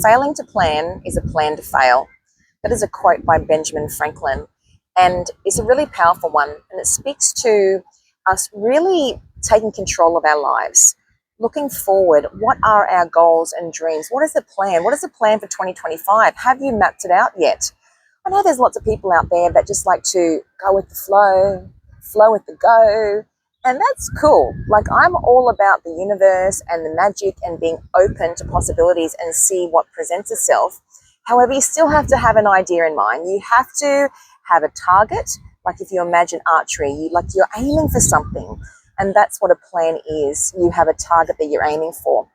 Failing to plan is a plan to fail. That is a quote by Benjamin Franklin, and it's a really powerful one, and it speaks to us really taking control of our lives. Looking forward, what are our goals and dreams? What is the plan? What is the plan for 2025? Have you mapped it out yet? I know there's lots of people out there that just like to go with the flow, flow with the go, and that's cool. Like, I'm all about the universe and the magic and being open to possibilities and see what presents itself. However, you still have to have an idea in mind. You have to have a target. Like, if you imagine archery, you're aiming for something, and that's what a plan is. You have a target that you're aiming for.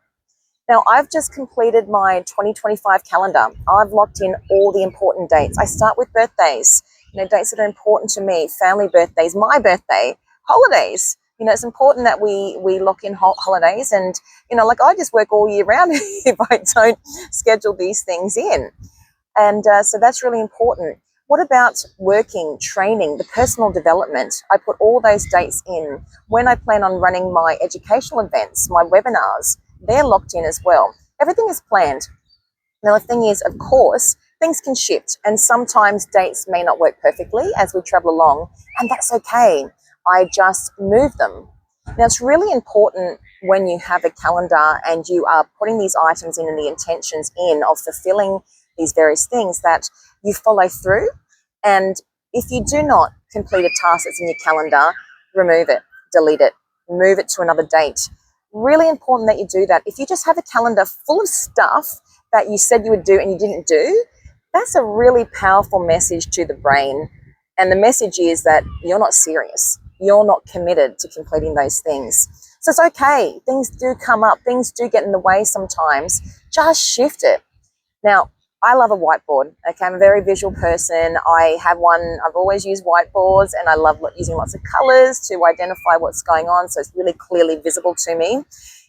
Now, I've just completed my 2025 calendar. I've locked in all the important dates. I start with birthdays, dates that are important to me, family birthdays, my birthday, holidays. It's important that we lock in holidays, and, I just work all year round if I don't schedule these things in. And so that's really important. What about working, training, the personal development? I put all those dates in. When I plan on running my educational events, my webinars, they're locked in as well. Everything is planned. Now, the thing is, of course, things can shift, and sometimes dates may not work perfectly as we travel along, and that's okay. I just move them. Now, it's really important when you have a calendar and you are putting these items in and the intentions in of fulfilling these various things, that you follow through. And if you do not complete a task that's in your calendar, remove it, delete it, move it to another date. Really important that you do that. If you just have a calendar full of stuff that you said you would do and you didn't do, that's a really powerful message to the brain. And the message is that you're not serious. You're not committed to completing those things. So it's okay. Things do come up. Things do get in the way sometimes. Just shift it. Now, I love a whiteboard. Okay, I'm a very visual person. I have one. I've always used whiteboards, and I love using lots of colors to identify what's going on, so it's really clearly visible to me.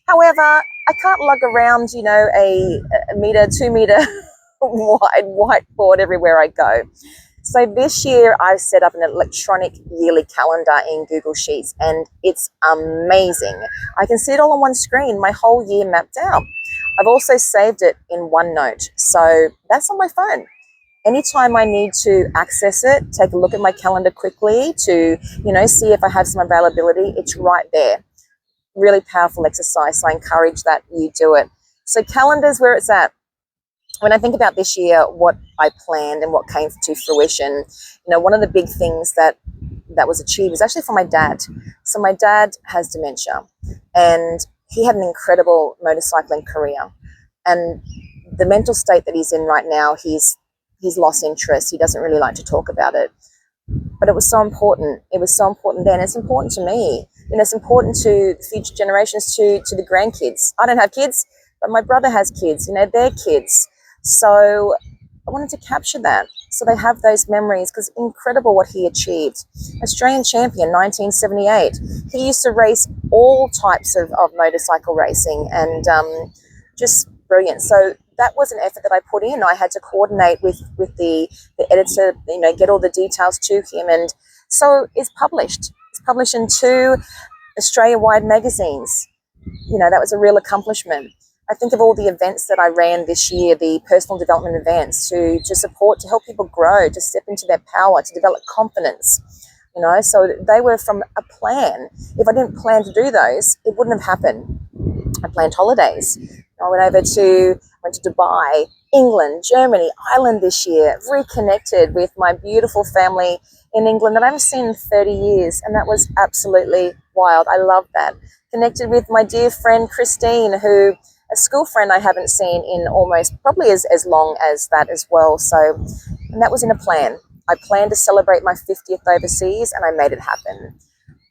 However, I can't lug around, a meter, 2 meter wide whiteboard everywhere I go. So this year I set up an electronic yearly calendar in Google Sheets, and it's amazing. I can see it all on one screen, my whole year mapped out. I've also saved it in OneNote, so that's on my phone. Anytime I need to access it, take a look at my calendar quickly to, see if I have some availability, it's right there. Really powerful exercise, so I encourage that you do it. So calendar's where it's at. When I think about this year, what I planned and what came to fruition, one of the big things that was achieved was actually for my dad. So my dad has dementia, and he had an incredible motorcycling career. And the mental state that he's in right now, he's lost interest. He doesn't really like to talk about it. But it was so important. It was so important then. It's important to me. It's important to future generations, to the grandkids. I don't have kids, but my brother has kids. They're kids. So I wanted to capture that so they have those memories, because incredible what he achieved. Australian champion, 1978. He used to race all types of motorcycle racing, and just brilliant. So that was an effort that I put in. I had to coordinate with the editor, get all the details to him. And so it's published. It's published in 2 Australia-wide magazines. That was a real accomplishment. I think of all the events that I ran this year, the personal development events to support, to help people grow, to step into their power, to develop confidence. So they were from a plan. If I didn't plan to do those, it wouldn't have happened. I planned holidays. I went to Dubai, England, Germany, Ireland this year, reconnected with my beautiful family in England that I haven't seen in 30 years. And that was absolutely wild. I love that. Connected with my dear friend, Christine, a school friend I haven't seen in almost probably as long as that as well. So, and that was in a plan. I planned to celebrate my 50th overseas, and I made it happen.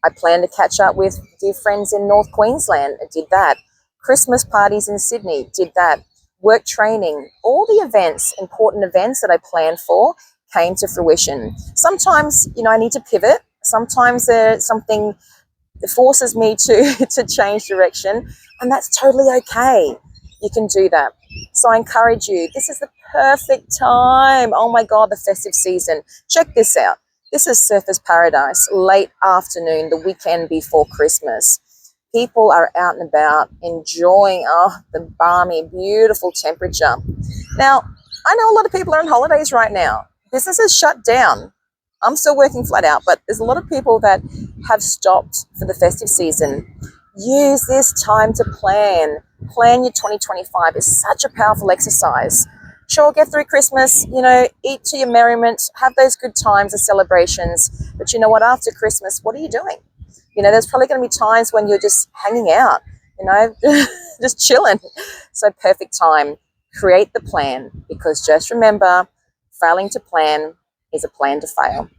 I planned to catch up with dear friends in North Queensland. I did that. Christmas parties in Sydney, did that. Work training, all the events, important events that I planned for came to fruition. Sometimes, I need to pivot. Sometimes there's something that forces me to change direction, and that's totally okay. You can do that. So I encourage you, this is the perfect time. Oh my God, the festive season. Check this out. This is Surfers Paradise, late afternoon, the weekend before Christmas. People are out and about enjoying the balmy, beautiful temperature. Now, I know a lot of people are on holidays right now. Businesses shut down. I'm still working flat out, but there's a lot of people that have stopped for the festive season. Use this time to plan. Plan your 2025. It's such a powerful exercise. Sure, get through Christmas, eat to your merriment, have those good times and celebrations. But you know what? After Christmas, what are you doing? There's probably going to be times when you're just hanging out, just chilling. So perfect time. Create the plan, because just remember, failing to plan is a plan to fail.